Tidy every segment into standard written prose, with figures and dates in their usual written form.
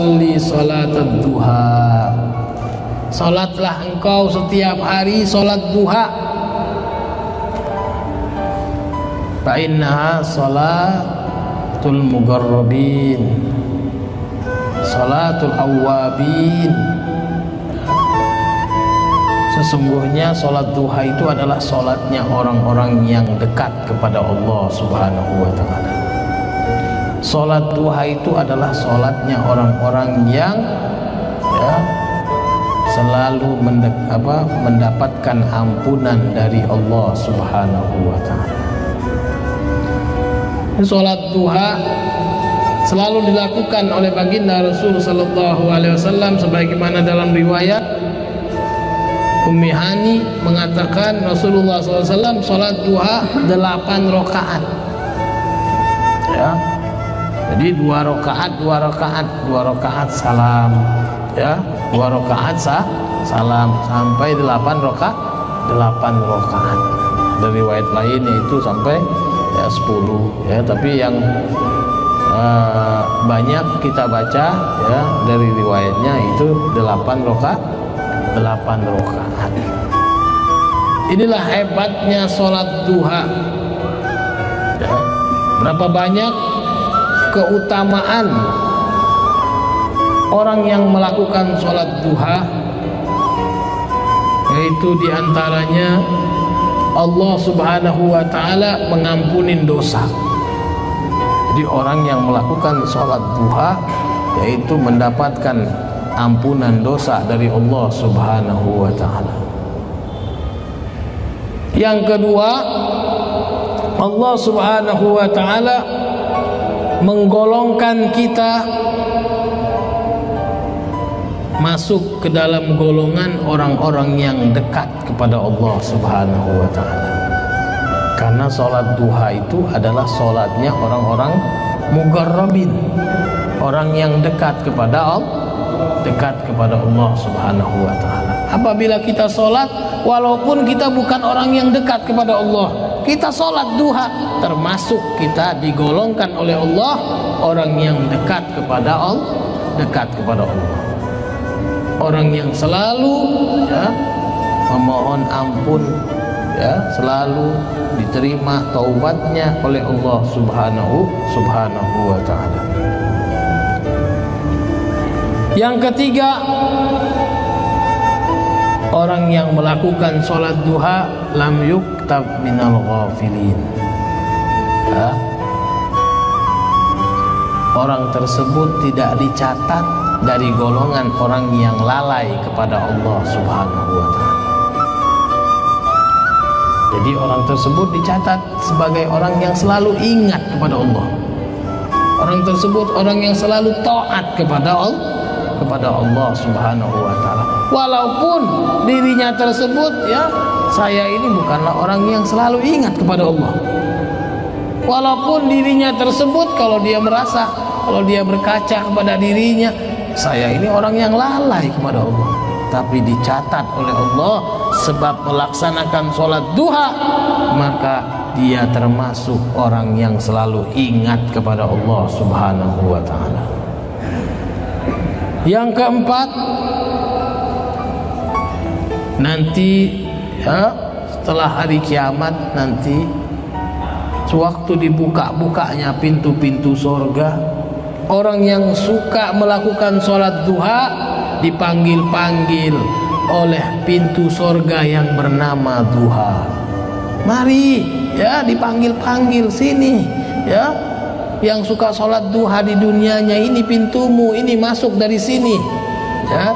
salli salatad duha. Salatlah engkau setiap hari salat duha. Fa innaha salatul mugarrabin, salatul awwabin. Sesungguhnya salat duha itu adalah salatnya orang-orang yang dekat kepada Allah Subhanahu wa taala. Salat duha itu adalah salatnya orang-orang yang selalu mendapatkan ampunan dari Allah Subhanahu wa taala. Salat duha selalu dilakukan oleh baginda Rasul sallallahu alaihi wasallam, sebagaimana dalam riwayat Ummi Hani mengatakan Rasulullah SAW salat duha 8 rakaat. Ya. Jadi 2 rakaat salam, ya, 2 rakaat salam sampai 8 rakaat. Dari riwayat lain itu sampai 10, ya, tapi yang banyak kita baca ya dari riwayatnya itu 8 rakaat. Inilah hebatnya sholat duha, ya. Berapa banyak keutamaan orang yang melakukan sholat duha, yaitu diantaranya Allah Subhanahu wa ta'ala mengampunin dosa. Jadi orang yang melakukan sholat duha yaitu mendapatkan ampunan dosa dari Allah Subhanahu wa ta'ala. Yang kedua, Allah Subhanahu wa ta'ala menggolongkan kita masuk ke dalam golongan orang-orang yang dekat kepada Allah Subhanahu wa ta'ala. Karena sholat duha itu adalah sholatnya orang-orang mugarrabin, orang yang dekat kepada Allah Subhanahu wa ta'ala. Apabila kita sholat, walaupun kita bukan orang yang dekat kepada Allah, kita sholat duha, termasuk kita digolongkan oleh Allah orang yang dekat kepada Allah, orang yang selalu memohon ampun, selalu diterima taubatnya oleh Allah Subhanahu wa ta'ala. Yang ketiga, orang yang melakukan sholat duha lam yuktab minal ghafilin, ya. Orang tersebut tidak dicatat dari golongan orang yang lalai kepada Allah Subhanahu wa ta'ala. Jadi orang tersebut dicatat sebagai orang yang selalu ingat kepada Allah. Orang tersebut orang yang selalu taat kepada Allah Subhanahu wa ta'ala. Walaupun dirinya tersebut, ya, saya ini bukanlah orang yang selalu ingat kepada Allah. Walaupun dirinya tersebut, kalau dia merasa, kalau dia berkaca kepada dirinya, saya ini orang yang lalai kepada Allah, tapi dicatat oleh Allah sebab melaksanakan sholat duha, maka dia termasuk orang yang selalu ingat kepada Allah Subhanahu wa ta'ala. Yang keempat, nanti, ya, setelah hari kiamat nanti, sewaktu dibuka-bukanya pintu-pintu surga, orang yang suka melakukan sholat duha dipanggil-panggil oleh pintu surga yang bernama duha. Mari, ya, dipanggil-panggil, sini, ya, yang suka sholat duha di dunianya, ini pintumu, ini masuk dari sini, ya.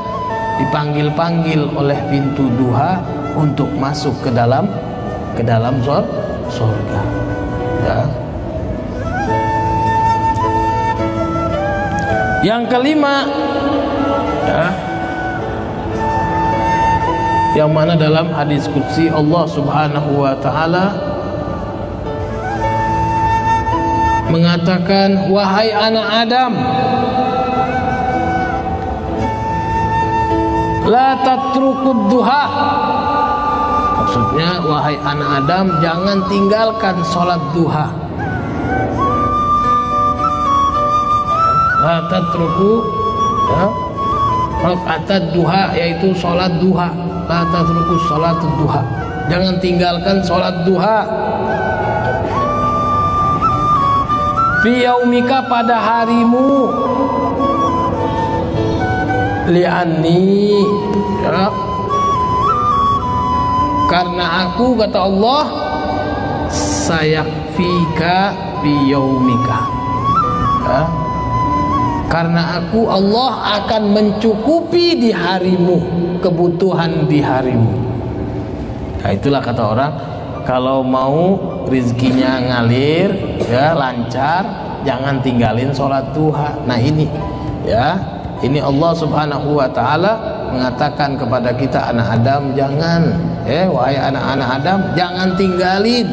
Dipanggil-panggil oleh pintu duha untuk masuk ke dalam surga, ya. Yang kelima, ya, yang mana dalam hadis qudsi Allah Subhanahu wa ta'ala mengatakan, wahai anak Adam, la tatrukud duha. Maksudnya, wahai anak Adam, jangan tinggalkan sholat duha. La tatruku ya. Rakaat duha yaitu salat duha, la tatrukus salatud duha, jangan tinggalkan salat duha. Fi yaumika, pada harimu, li'anni, ya, karena aku, kata Allah, sayakfika fi yaumika, ya, karena aku, Allah, akan mencukupi di harimu, kebutuhan di harimu. Nah, itulah kata orang, kalau mau rizkinya ngalir, ya, lancar, jangan tinggalin sholat duha. Nah ini, ya, ini Allah Subhanahu wa Ta'ala mengatakan kepada kita, anak Adam, jangan, wahai anak-anak Adam, jangan tinggalin,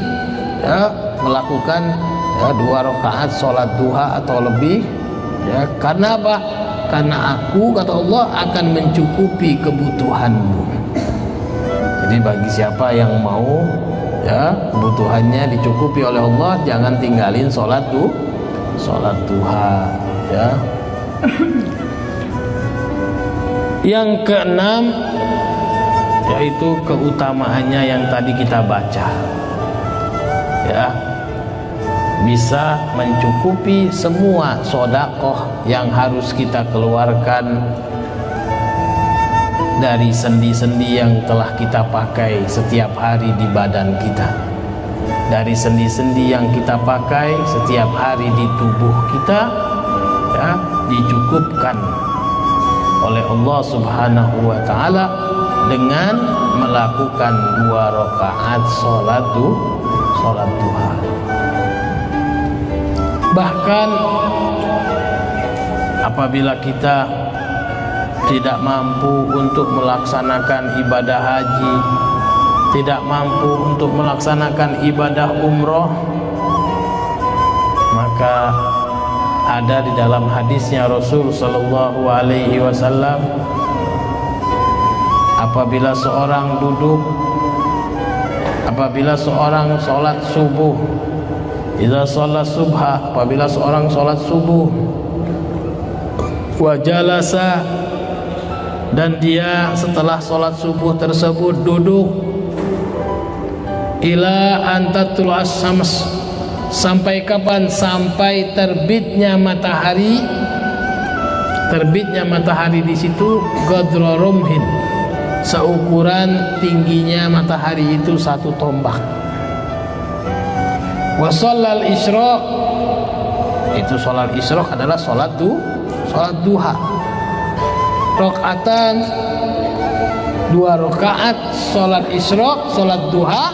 ya, melakukan, ya, 2 rakaat sholat duha atau lebih, ya. Karena apa? Karena aku, kata Allah, akan mencukupi kebutuhanmu. Jadi bagi siapa yang mau, ya, kebutuhannya dicukupi oleh Allah, jangan tinggalin sholat duha, ya. Yang keenam, yaitu keutamaannya yang tadi kita baca, ya, bisa mencukupi semua sedekah yang harus kita keluarkan dari sendi-sendi yang telah kita pakai setiap hari di badan kita, dari sendi-sendi yang kita pakai setiap hari di tubuh kita, ya, dicukupkan oleh Allah Subhanahu wa Ta'ala dengan melakukan 2 rakaat sholat duha. Bahkan apabila kita tidak mampu untuk melaksanakan ibadah haji, tidak mampu untuk melaksanakan ibadah umroh, maka ada di dalam hadisnya Rasul Sallallahu Alaihi Wasallam, apabila seorang sholat subuh, idza sholat subha, apabila seorang sholat subuh, wa jalasa, dan dia setelah sholat subuh tersebut duduk, ila antatul as-syams, sampai kapan? Sampai terbitnya matahari. Terbitnya matahari di situ qadra rumhin, seukuran tingginya matahari itu 1 tombak. Wa shallal isyraq, itu sholat isyraq adalah sholat duha. Rakaatan, 2 rakaat sholat isyraq, sholat duha,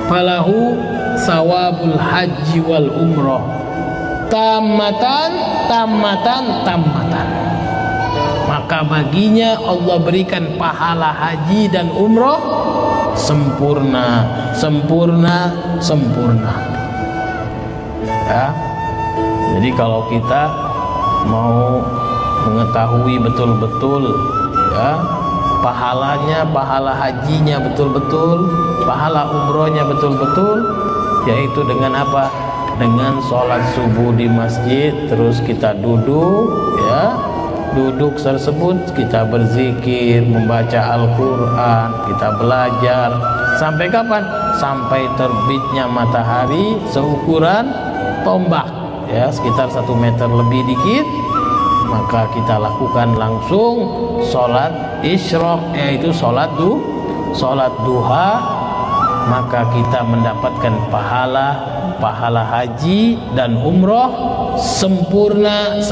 falahu sawabul haji wal umroh tamatan, maka baginya Allah berikan pahala haji dan umroh sempurna. Ya. Jadi kalau kita mau mengetahui betul-betul, ya, pahalanya, pahala hajinya betul-betul, pahala umrohnya betul-betul, yaitu dengan apa? Dengan sholat subuh di masjid, terus kita duduk, ya, duduk tersebut kita berzikir, membaca Al-Quran, kita belajar, sampai kapan? Sampai terbitnya matahari seukuran tombak, ya, sekitar 1 meter lebih dikit, maka kita lakukan langsung sholat isyraq, yaitu sholat duha, maka kita mendapatkan pahala haji dan umroh sempurna.